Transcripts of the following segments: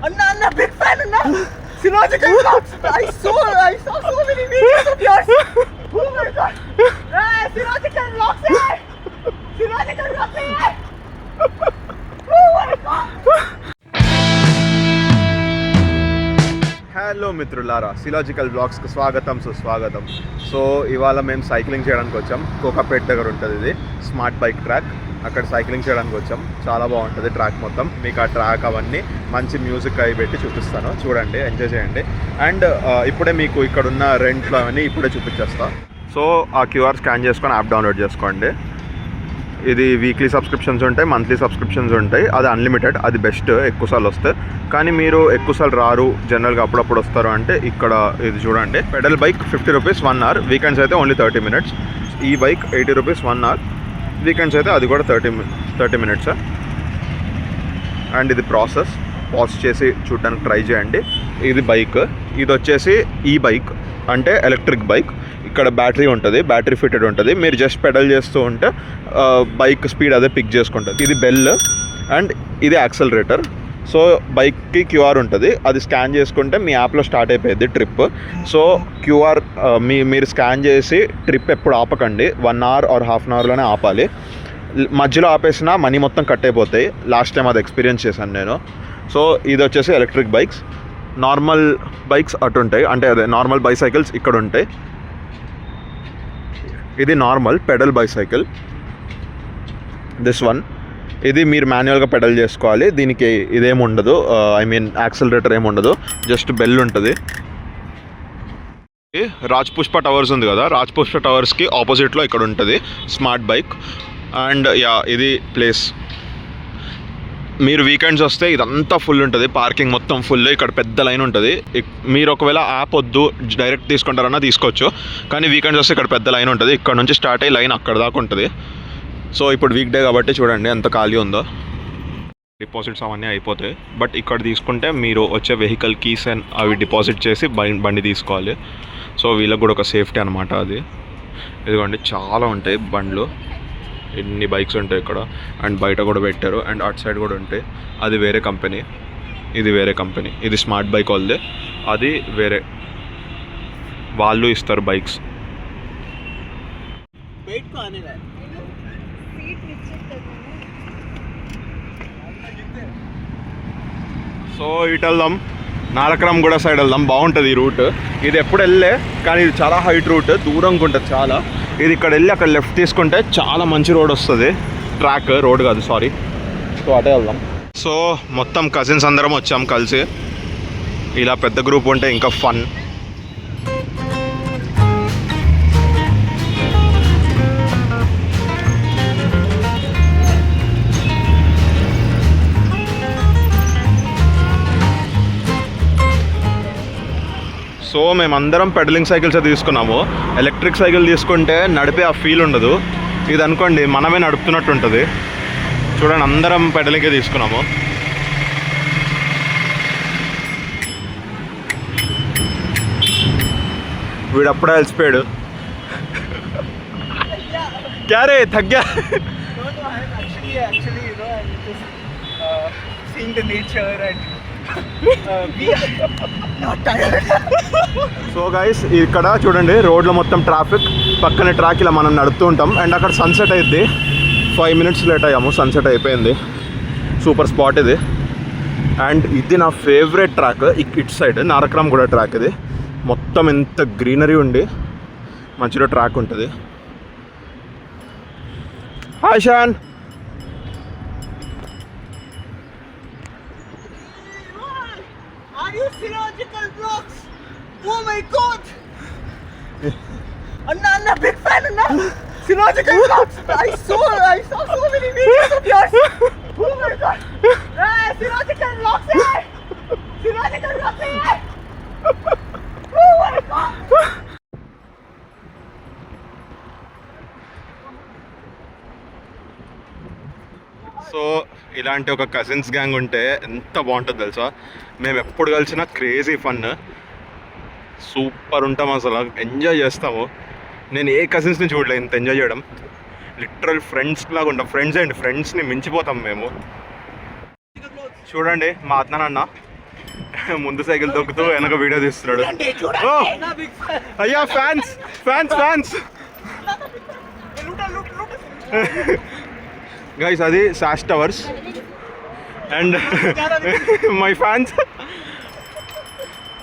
Anna, big fan, Anna. Silogical vlogs. I saw so many videos of yours. Oh my god. Hey, Silogical vlogs, hey. Silogical vlogs, hey. Oh my god. Hello మిత్రులారా, సిలాజికల్ బ్లాగ్స్కి స్వాగతం సుస్వాగతం. So ఇవాళ మేము cycling చేయడానికి వచ్చాం. కోకాపేట్ దగ్గర ఉంటుంది ఇది స్మార్ట్ బైక్ ట్రాక్. అక్కడ సైక్లింగ్ చేయడానికి వచ్చాం. చాలా బాగుంటుంది ట్రాక్ మొత్తం. మీకు ఆ ట్రాక్ అవన్నీ మంచి మ్యూజిక్ అవి పెట్టి చూపిస్తాను, చూడండి, ఎంజాయ్ చేయండి. అండ్ ఇప్పుడే మీకు ఇక్కడ ఉన్న రెంట్లు అవన్నీ ఇప్పుడే చూపించేస్తా. సో ఆ క్యూఆర్ స్కాన్ చేసుకొని యాప్ డౌన్లోడ్ చేసుకోండి. ఇది వీక్లీ సబ్స్క్రిప్షన్స్ ఉంటాయి, మంత్లీ సబ్స్క్రిప్షన్స్ ఉంటాయి. అది అన్లిమిటెడ్, అది బెస్ట్. ఎక్కువసార్లు వస్తాయి. కానీ మీరు ఎక్కువసార్లు రారు, జనరల్గా అప్పుడప్పుడు వస్తారు అంటే ఇక్కడ ఇది చూడండి. Pedal bike 50 rupees 1 hour, weekends అయితే ఓన్లీ 30 minutes. ఈ బైక్ 80 రూపీస్ 1 hour, వీకెండ్స్ అయితే అది కూడా 30 minutes. అండ్ ఇది ప్రాసెస్ పాజ్ చేసి చూడడానికి ట్రై చేయండి. ఇది బైక్, ఇది వచ్చేసి ఈ బైక్ అంటే ఎలక్ట్రిక్ బైక్. ఇక్కడ బ్యాటరీ ఉంటుంది, బ్యాటరీ ఫిటెడ్ ఉంటుంది. మీరు జస్ట్ పెడల్ చేస్తూ ఉంటే బైక్ స్పీడ్ అదే పిక్ చేసుకుంటుంది. ఇది బెల్ అండ్ ఇది యాక్సలరేటర్. సో బైక్కి క్యూఆర్ ఉంటుంది, అది స్కాన్ చేసుకుంటే మీ యాప్లో స్టార్ట్ అయిపోయింది ట్రిప్. సో క్యూఆర్ మీరు స్కాన్ చేసి ట్రిప్ ఎప్పుడు ఆపకండి, 1 hour ఆర్ ½ hourలోనే ఆపాలి. మధ్యలో ఆపేసినా మనీ మొత్తం కట్ అయిపోతాయి. లాస్ట్ టైం అది ఎక్స్పీరియన్స్ చేశాను నేను. సో ఇది వచ్చేసి ఎలక్ట్రిక్ బైక్స్. నార్మల్ బైక్స్ అటు ఉంటాయి, అంటే అదే నార్మల్ బైసైకిల్స్ ఇక్కడ ఉంటాయి. ఇది normal pedal bicycle, this one. ఇది మీరు మాన్యువల్గా పెడల్ చేసుకోవాలి. దీనికి ఇదేమి ఉండదు, ఐ మీన్ యాక్సలరేటర్ ఏమి ఉండదు, జస్ట్ బెల్ ఉంటుంది. రాజ్పుష్ప టవర్స్ ఉంది కదా, రాజ్పుష్ప టవర్స్కి ఆపోజిట్లో ఇక్కడ ఉంటుంది స్మార్ట్ బైక్. అండ్ యా, ఇది ప్లేస్. మీరు వీకెండ్స్ వస్తే ఇదంతా ఫుల్ ఉంటుంది, పార్కింగ్ మొత్తం ఫుల్. ఇక్కడ పెద్ద లైన్ ఉంటుంది. మీరు ఒకవేళ యాప్ వద్దు డైరెక్ట్ తీసుకుంటారన్నా తీసుకోవచ్చు, కానీ వీకెండ్స్ వస్తే ఇక్కడ పెద్ద లైన్ ఉంటుంది. ఇక్కడ నుంచి స్టార్ట్ అయ్యి లైన్ అక్కడ దాకా ఉంటుంది. సో ఇప్పుడు వీక్ డే కాబట్టి చూడండి ఎంత ఖాళీ ఉందో. డిపాజిట్స్ అవన్నీ అయిపోతాయి, బట్ ఇక్కడ తీసుకుంటే మీరు వచ్చే వెహికల్ కీస్ అండ్ అవి డిపాజిట్ చేసి బండి తీసుకోవాలి. సో వీళ్ళకి కూడా ఒక సేఫ్టీ అనమాట అది. ఇదిగోండి చాలా ఉంటాయి బండ్లు, ఎన్ని బైక్స్ ఉంటాయి ఇక్కడ. అండ్ బయట కూడా పెట్టారు, అండ్ అటు సైడ్ కూడా ఉంటాయి. అది వేరే కంపెనీ, ఇది వేరే కంపెనీ. ఇది స్మార్ట్ బైక్ వాళ్ళదే, అది వేరే. వాళ్ళు ఇస్తారు బైక్స్. సో ఇటు వెళ్దాం, నారక్రామ్గూడ సైడ్ వెళ్దాం. బాగుంటుంది ఈ రూట్. ఇది ఎప్పుడు వెళ్ళే, కానీ ఇది చాలా హైట్ రూట్, దూరంగా ఉంటుంది చాలా. ఇది ఇక్కడ వెళ్ళి అక్కడ లెఫ్ట్ తీసుకుంటే చాలా మంచి రోడ్ వస్తుంది. ట్రాక్, రోడ్ కాదు, సారీ. సో అటే వెళ్దాం. సో మొత్తం కజిన్స్ అందరం వచ్చాం కలిసి. ఇలా పెద్ద గ్రూప్ ఉంటే ఇంకా ఫన్. సో మేమందరం పెడలింగ్ సైకిల్స్ తీసుకున్నాము. ఎలక్ట్రిక్ సైకిల్ తీసుకుంటే నడిపే ఆ ఫీల్ ఉండదు. ఇది అనుకోండి మనమే నడుపుతున్నట్టు ఉంటుంది. చూడండి, అందరం పెడలింగే తీసుకున్నాము. వీడు అప్పుడే అలసిపోయాడు. క్యారే తగ్గా. సో గైస్, ఇక్కడ చూడండి రోడ్లో మొత్తం ట్రాఫిక్, పక్కనే ట్రాక్. ఇలా మనం నడుపుతూ ఉంటాం. అండ్ అక్కడ సన్సెట్ అయింది. 5 minutes లేట్ అయ్యాము, సన్సెట్ అయిపోయింది. సూపర్ స్పాట్ ఇది. అండ్ ఇది నా ఫేవరెట్ ట్రాక్, ఇటు సైడ్ నారక్రామ్గూడ ట్రాక్. ఇది మొత్తం ఎంత గ్రీనరీ ఉండి మంచిగా ట్రాక్ ఉంటుంది. Hi Shan. Silogical vlogs. Oh my god. Anna, big fan, Anna. Silogical vlogs. I saw so many videos of yours. Oh my god. Hey, Silogical vlogs, hey. Silogical vlogs, hey. Oh my god. So ఇలాంటి ఒక cousins gang ఉంటే ఎంత బాగుంటుంది తెలుసా. మేము ఎప్పుడు కలిసినా crazy fun, super ఉంటాం అసలు, ఎంజాయ్ చేస్తాము. నేను ఏ కజిన్స్ని చూడలేదు ఇంత ఎంజాయ్ చేయడం. లిటరల్ ఫ్రెండ్స్ లాగా ఉంటాం. ఫ్రెండ్స్ అండి, ఫ్రెండ్స్ని మించిపోతాం మేము. చూడండి మా అన్న ముందు సైకిల్ తొక్కుతూ వెనక వీడియో తీస్తున్నాడు. అయ్యా ఫ్యాన్స్ ఫ్యాన్స్ ఫ్యాన్స్ గైస్, అది సాష్ టవర్స్ అండ్ మై ఫ్యాన్స్.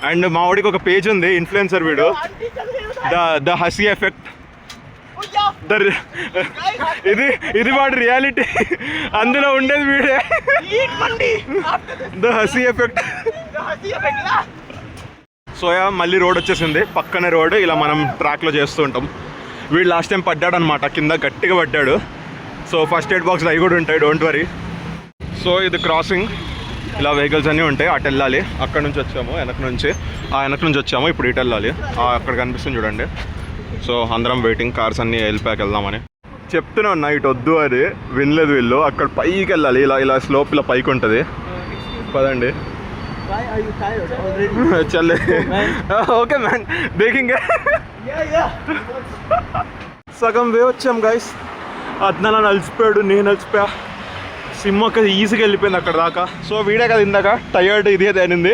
అండ్ మా వాడికి ఒక పేజ్ ఉంది, ఇన్ఫ్లుయెన్సర్ వీడు, ద హసీ ఎఫెక్ట్. ఇది వాడి రియాలిటీ, అందులో ఉండేది వీడే, ద హసీ ఎఫెక్ట్. సోయా మళ్ళీ రోడ్ వచ్చేసింది, పక్కనే రోడ్. ఇలా మనం ట్రాక్లో చేస్తూ ఉంటాం. వీడు లాస్ట్ టైం పడ్డాడు అనమాట, కింద గట్టిగా పడ్డాడు. సో ఫస్ట్ ఎయిడ్ బాక్స్ అవి కూడా ఉంటాయి, డోంట్ వరీ. సో ఇది క్రాసింగ్, ఇలా వెహికల్స్ అన్నీ ఉంటాయి. అటు వెళ్ళాలి, అక్కడ నుంచి వచ్చాము, వెనక నుంచి వచ్చాము, ఇప్పుడు ఇటు వెళ్ళాలి. అక్కడ కనిపిస్తుంది చూడండి. సో అందరం వెయిటింగ్, కార్స్ అన్నీ వెళ్ళిపోయాక వెళ్దామని చెప్తూనే ఉన్నా. ఇటు వద్దు, అది వినలేదు వీళ్ళు. అక్కడ పైకి వెళ్ళాలి, ఇలా స్లోప్ ఇలా పైకి ఉంటుంది. పదండి. చల్లే ఓకే మ్యాన్, బేకింగ్ సగం వే వచ్చాం గైస్. అద్నాల అలసిపోయాడు, నేను అలసిపోయా. సిమ్ ఒక ఈజీగా వెళ్ళిపోయింది అక్కడ దాకా. సో వీడే కదా ఇందాక టయర్డ్ ఇదే తేనింది.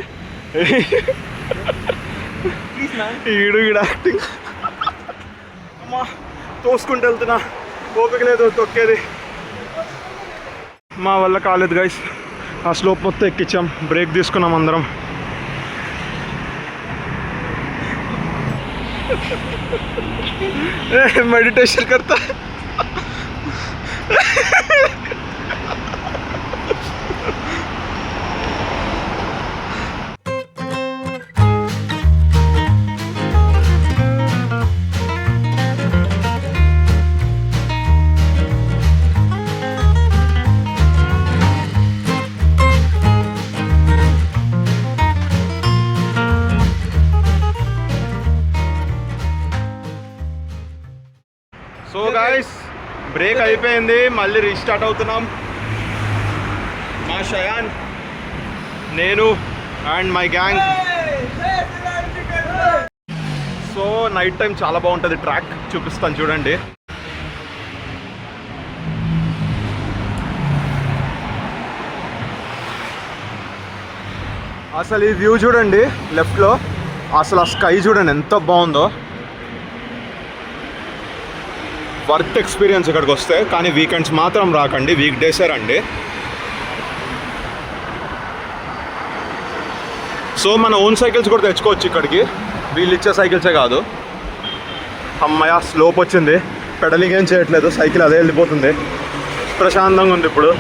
ఈడు యాక్టింగ్. అమ్మా తోసుకుంటూ వెళ్తున్నా, ఓపిక లేదు తొక్కేది. మా వల్ల కాలేదు గైస్. ఆ స్లోప్ మొత్తం ఎక్కించాం, బ్రేక్ తీసుకున్నాం అందరం. మెడిటేషన్ కర్తా. సో గైస్, బ్రేక్ అయిపోయింది, మళ్ళీ రీస్టార్ట్ అవుతున్నాం. మా షయాన్, నేను and my gang. So night time చాలా బాగుంటుంది ట్రాక్, చూపిస్తాను చూడండి. అసలు ఈ వ్యూ చూడండి లెఫ్ట్లో, అసలు ఆ స్కై చూడండి ఎంత బాగుందో. వర్త్ ఎక్స్పీరియన్స్ ఇక్కడికి వస్తే. కానీ వీకెండ్స్ మాత్రం రాకండి, వీక్ డేసే రండి. సో మన ఓన్ సైకిల్స్ కూడా తెచ్చుకోవచ్చు ఇక్కడికి, వీళ్ళు ఇచ్చే సైకిల్సే కాదు. అమ్మయ్య స్లోప్ వచ్చింది, పెడలింగ్ ఏం చేయట్లేదు, సైకిల్ అదే వెళ్ళిపోతుంది. ప్రశాంతంగా ఉంది ఇప్పుడు.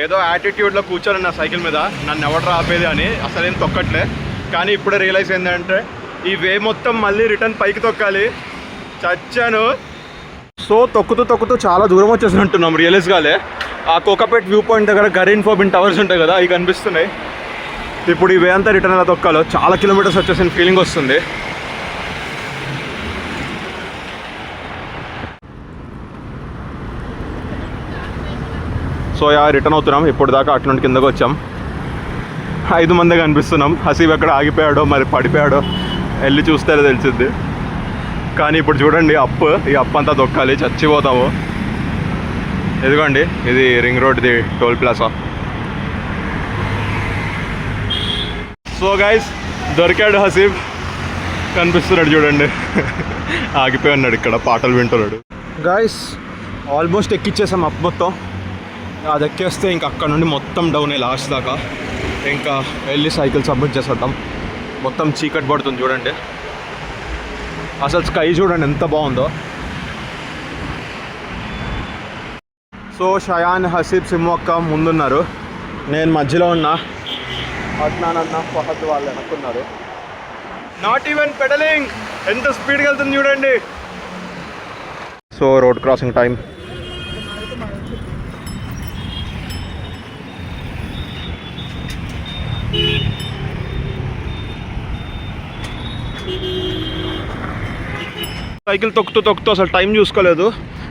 ఏదో యాటిట్యూడ్లో కూర్చొని నా సైకిల్ మీద, నన్ను ఎవరు ఆపేది అని. అసలేం తొక్కట్లే. కానీ ఇప్పుడే రియలైజ్ ఏంటంటే ఈ వే మొత్తం మళ్ళీ రిటర్న్ పైకి తొక్కాలి. చచ్చాను. సో తొక్కుతూ చాలా దూరం వచ్చేసినట్టున్నాం, రియలైజ్ కాలే. ఆ కోకాపేట్ వ్యూ పాయింట్ దగ్గర గరీన్ ఫోబిన్ టవర్స్ ఉంటాయి కదా, అవి కనిపిస్తున్నాయి. ఇప్పుడు ఈ వే అంతా రిటర్న్ ఎలా తొక్కాలో, చాలా కిలోమీటర్స్ వచ్చేసిన ఫీలింగ్ వస్తుంది. సో రిటర్న్ అవుతున్నాం. ఇప్పుడు దాకా అటు నుండి కిందకు వచ్చాం. 5 మందే కనిపిస్తున్నాం. హసీబ్ ఎక్కడ ఆగిపోయాడో మరి పడిపోయాడో వెళ్ళి చూస్తే తెలిసిద్ది. కానీ ఇప్పుడు చూడండి ఈ అప్ అంతా తొక్కాలి, చచ్చిపోతాము. ఇదిగోండి, ఇది రింగ్ రోడ్ది టోల్ ప్లాజా. సో గైస్, దొరికాడు హసీబ్, కనిపిస్తున్నాడు చూడండి. ఆగిపోయి ఉన్నాడు ఇక్కడ, పాటలు వింటున్నాడు. గైస్ ఆల్మోస్ట్ ఎక్కిచ్చేసాం అప్ మొత్తం. అది ఎక్కేస్తే ఇంకా అక్కడ నుండి మొత్తం డౌన్ లాస్ట్ దాకా. ఇంకా వెళ్ళి సైకిల్ సబ్మిట్ చేసేద్దాం. మొత్తం చీకటి పడుతుంది చూడండి. అసలు స్కై చూడండి ఎంత బాగుందో. సో షయాన్, హసీబ్, సిమ్మక్క ముందున్నారు, నేను మధ్యలో ఉన్నా. అద్నానన్న, ఫహద్ వాళ్ళు వెనక్కున్నారు. నాట్ ఈవెన్ పెడలింగ్, ఎంత స్పీడ్గా వెళ్తుంది చూడండి. So road crossing time. Cycle తొక్కుతూ అసలు టైం చూసుకోలేదు.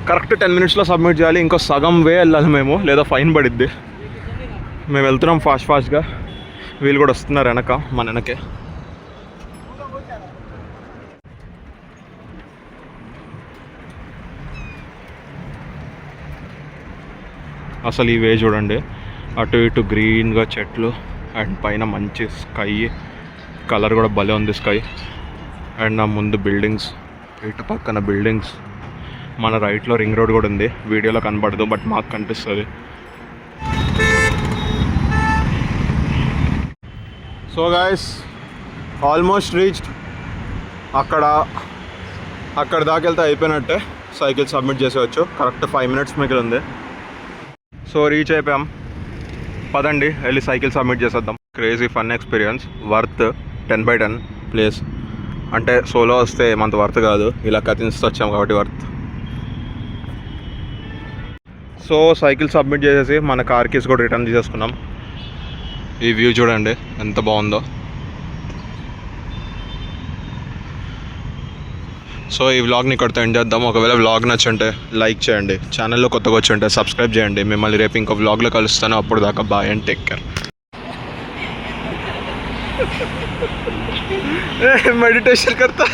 కరెక్ట్ 10 minutesలో సబ్మిట్ చేయాలి. ఇంకో సగం వే వెళ్ళాలి మేము, లేదా ఫైన్ పడిద్ది. మేము వెళ్తున్నాం ఫాస్ట్గా. వీళ్ళు కూడా వస్తున్నారు వెనక, మన వెనకే. అసలు ఈ వే చూడండి, అటు ఇటు గ్రీన్గా చెట్లు అండ్ పైన మంచి స్కై, కలర్ కూడా భలే ఉంది స్కై. అండ్ నా ముందు బిల్డింగ్స్, ఇటు పక్కన బిల్డింగ్స్. మన రైట్లో రింగ్ రోడ్ కూడా ఉంది, వీడియోలో కనబడదు బట్ మాకు కనిపిస్తుంది. So guys almost reached. అక్కడ దాకా వెళ్తే అయిపోయినట్టే, సైకిల్ సబ్మిట్ చేసేవచ్చు. కరెక్ట్ 5 minutes మిగిలి ఉంది. సో రీచ్ అయిపోయాం, పదండి వెళ్ళి సైకిల్ సబ్మిట్ చేసేద్దాం. Crazy fun experience, worth 10/10 place. అంటే సోలో వస్తే ఏమంత వర్త్ కాదు, ఇలా కజిన్స్తో వచ్చాం కాబట్టి వర్త్. సో సైకిల్ సబ్మిట్ చేసేసి మన కార్ కీస్ కూడా రిటర్న్ తీసేసుకున్నాం. ఈ వ్యూ చూడండి ఎంత బాగుందో. సో ఈ వ్లాగ్ని ఇక్కడితో ఎండ్ చేద్దాం. ఒకవేళ వ్లాగ్ నచ్చుంటే లైక్ చేయండి, ఛానల్లో కొత్తగా వచ్చి ఉంటే సబ్స్క్రైబ్ చేయండి. మిమ్మల్ని రేపు ఇంకో వ్లాగ్లో కలుస్తాను. అప్పుడు దాకా bye and take care. Meditation కర్తా